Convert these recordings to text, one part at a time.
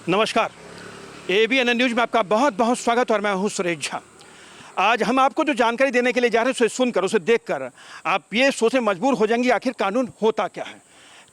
नमस्कार, ABN news में आपका बहुत बहुत स्वागत और मैं हूं सुरेश झा। आज हम आपको जो जानकारी देने के लिए जा रहे हैं उसे सुनकर, उसे देखकर आप ये सोचने मजबूर हो जाएंगे आखिर कानून होता क्या है,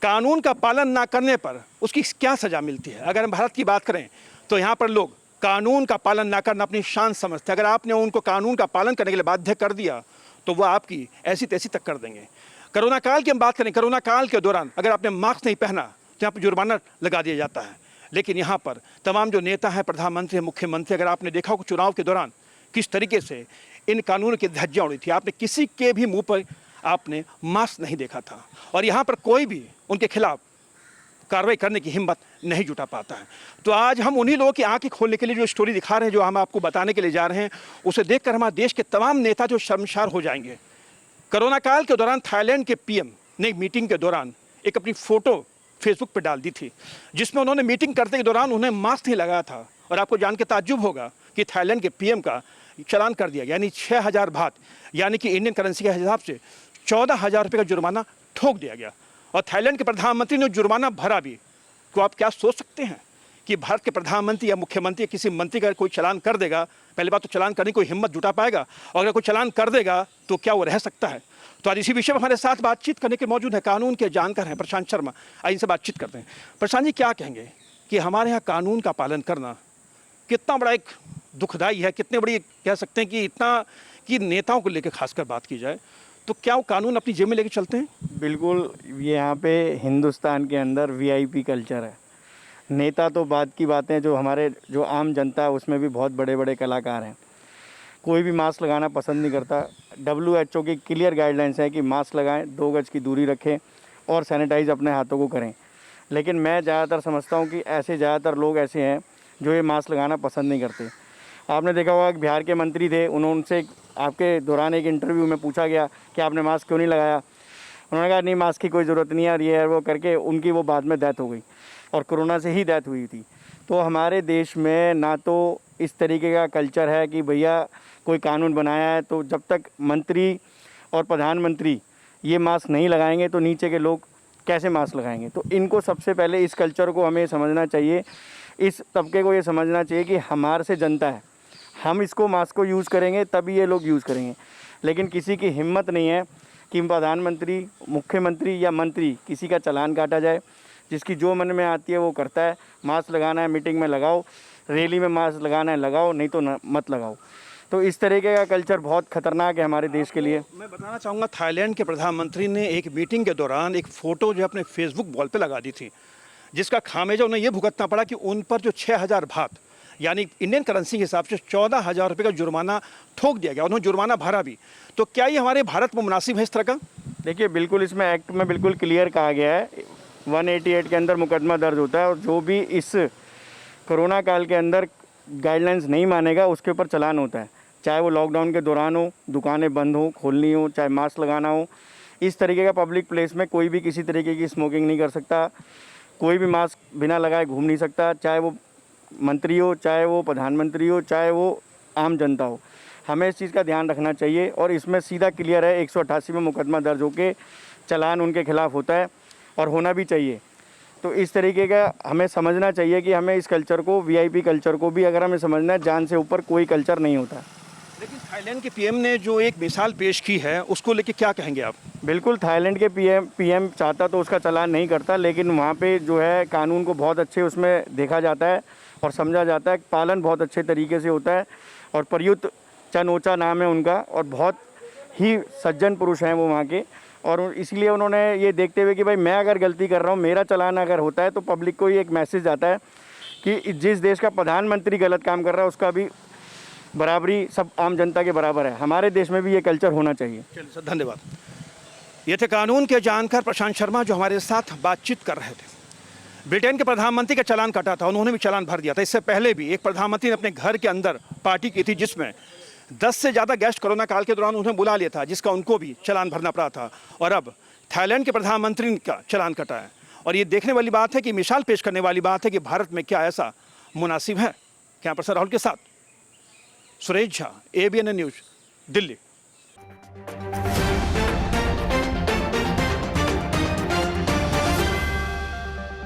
कानून का पालन ना करने पर उसकी क्या सज़ा मिलती है। अगर हम भारत की बात करें तो यहाँ पर लोग कानून का पालन ना करना अपनी शान समझते हैं। अगर आपने उनको कानून का पालन करने के लिए बाध्य कर दिया तो वह आपकी ऐसी तैसी तक कर देंगे। कोरोना काल की हम बात करें, कोरोना काल के दौरान अगर आपने मास्क नहीं पहना तो यहाँ पर जुर्माना लगा दिया जाता है। लेकिन यहाँ पर तमाम जो नेता हैं, प्रधानमंत्री, मुख्यमंत्री, अगर आपने देखा हो चुनाव के दौरान किस तरीके से इन कानूनों की धज्जियां उड़ी थी, आपने किसी के भी मुंह पर आपने मास्क नहीं देखा था और यहाँ पर कोई भी उनके खिलाफ कार्रवाई करने की हिम्मत नहीं जुटा पाता है। तो आज हम उन्हीं लोगों की आंखें खोलने के लिए जो स्टोरी दिखा रहे हैं, जो हम आपको बताने के लिए जा रहे हैं, उसे देखकर हमारे देश के तमाम नेता जो शर्मसार हो जाएंगे। कोरोना काल के दौरान थाईलैंड के PM ने एक मीटिंग के दौरान एक अपनी फ़ोटो फेसबुक पर डाल दी थी, जिसमें उन्होंने मीटिंग करते के दौरान उन्हें मास्क नहीं लगाया था। और आपको जान के ताज्जुब होगा कि थाईलैंड के PM का चालान कर दिया, यानी 6000 बात, यानी कि इंडियन करेंसी के हिसाब से 14,000 रुपये का जुर्माना ठोक दिया गया। और थाईलैंड के प्रधानमंत्री ने जुर्माना भरा भी। तो आप क्या सोच सकते हैं कि भारत के प्रधानमंत्री या मुख्यमंत्री या किसी मंत्री का कोई चालान कर देगा, पहले बात तो चालान करने की कोई हिम्मत जुटा पाएगा, और अगर कोई चालान कर देगा तो क्या वो रह सकता है। तो आज इसी विषय में हमारे साथ बातचीत करने के मौजूद है कानून के जानकार हैं प्रशांत शर्मा। आइए इनसे बातचीत करते हैं। प्रशांत जी, क्या कहेंगे कि हमारे यहाँ कानून का पालन करना कितना बड़ा एक दुखदाई है, कितने बड़ी कह सकते हैं कि इतना कि नेताओं को लेकर खासकर बात की जाए तो क्या वो कानून अपनी जेब में लेके चलते हैं? बिल्कुल, ये यहाँ पे हिंदुस्तान के अंदर VIP कल्चर है। नेता तो बात की बातें, जो हमारे जो आम जनता है उसमें भी बहुत बड़े बड़े कलाकार हैं। कोई भी मास्क लगाना पसंद नहीं करता। WHO की क्लियर गाइडलाइंस है कि मास्क लगाएं, 2 गज की दूरी रखें और सैनिटाइज अपने हाथों को करें। लेकिन मैं ज़्यादातर समझता हूँ कि ऐसे ज़्यादातर लोग ऐसे हैं जो ये मास्क लगाना पसंद नहीं करते। आपने देखा होगा कि बिहार के मंत्री थे, उनसे आपके दौरान एक इंटरव्यू में पूछा गया कि आपने मास्क क्यों नहीं लगाया। उन्होंने कहा नहीं, मास्क की कोई ज़रूरत नहीं है, और ये है वो करके उनकी वो बाद में डेथ हो गई, और कोरोना से ही डेथ हुई थी। तो हमारे देश में ना तो इस तरीके का कल्चर है कि भैया कोई कानून बनाया है तो जब तक मंत्री और प्रधानमंत्री ये मास्क नहीं लगाएंगे तो नीचे के लोग कैसे मास्क लगाएंगे। तो इनको सबसे पहले इस कल्चर को हमें समझना चाहिए, इस तबके को ये समझना चाहिए कि हमारे से जनता है, हम इसको मास्क को यूज़ करेंगे तभी ये लोग यूज़ करेंगे। लेकिन किसी की हिम्मत नहीं है कि प्रधानमंत्री, मुख्यमंत्री या मंत्री किसी का चालान काटा जाए। जिसकी जो मन में आती है वो करता है। मास्क लगाना है मीटिंग में लगाओ, रैली में मास्क लगाना है लगाओ, नहीं तो मत लगाओ। तो इस तरीके का कल्चर बहुत ख़तरनाक है हमारे देश के लिए। मैं बताना चाहूँगा, थाईलैंड के प्रधानमंत्री ने एक मीटिंग के दौरान एक फ़ोटो जो अपने फेसबुक वॉल पे लगा दी थी, जिसका खामियाजा उन्हें ये भुगतना पड़ा कि उन पर जो 6000 बात, यानी इंडियन करेंसी के हिसाब से 14,000 रुपये का जुर्माना ठोक दिया गया। उन्होंने जुर्माना भरा भी। तो क्या ये हमारे भारत में मुनासिब है इस तरह का? देखिए, बिल्कुल इसमें एक्ट में बिल्कुल क्लियर कहा गया है, 188 के अंदर मुकदमा दर्ज होता है, और जो भी इस कोरोना काल के अंदर गाइडलाइंस नहीं मानेगा उसके ऊपर चालान होता है। चाहे वो लॉकडाउन के दौरान हो, दुकानें बंद हो, खोलनी हो, चाहे मास्क लगाना हो। इस तरीके का पब्लिक प्लेस में कोई भी किसी तरीके की स्मोकिंग नहीं कर सकता, कोई भी मास्क बिना लगाए घूम नहीं सकता, चाहे वो मंत्री हो, चाहे वो प्रधानमंत्री हो, चाहे वो आम जनता हो। हमें इस चीज़ का ध्यान रखना चाहिए, और इसमें सीधा क्लियर है 188 में मुकदमा दर्ज होकर चालान उनके खिलाफ़ होता है, और होना भी चाहिए। तो इस तरीके का हमें समझना चाहिए कि हमें इस कल्चर को, VIP कल्चर को भी अगर हमें समझना है, जान से ऊपर कोई कल्चर नहीं होता। लेकिन थाईलैंड के PM ने जो एक मिसाल पेश की है उसको लेके क्या कहेंगे आप? बिल्कुल, थाईलैंड के PM चाहता तो उसका चालान नहीं करता, लेकिन वहाँ पे जो है कानून को बहुत अच्छे उसमें देखा जाता है और समझा जाता है, पालन बहुत अच्छे तरीके से होता है। और प्रयुक्त चनोचा नाम है उनका, और बहुत ही सज्जन पुरुष हैं वो वहाँ के। और इसलिए उन्होंने ये देखते हुए कि भाई मैं अगर गलती कर रहा हूँ, मेरा चालान अगर होता है तो पब्लिक को ये एक मैसेज आता है कि जिस देश का प्रधानमंत्री गलत काम कर रहा है उसका भी बराबरी सब आम जनता के बराबर है। हमारे देश में भी ये कल्चर होना चाहिए। चलिए सर, धन्यवाद। ये थे कानून के जानकार प्रशांत शर्मा जो हमारे साथ बातचीत कर रहे थे। ब्रिटेन के प्रधानमंत्री का चालान कटा था, उन्होंने भी चालान भर दिया था। इससे पहले भी एक प्रधानमंत्री ने अपने घर के अंदर पार्टी की थी जिसमें 10 से ज़्यादा गेस्ट कोरोना काल के दौरान उन्हें बुला लिया था, जिसका उनको भी चालान भरना पड़ा था। और अब थाईलैंड के प्रधानमंत्री का चालान कटा है। और ये देखने वाली बात है कि मिसाल पेश करने वाली बात है कि भारत में क्या ऐसा मुनासिब है। कैमरा पर्सन राहुल के साथ सुरेश झा, ABN न्यूज़, दिल्ली।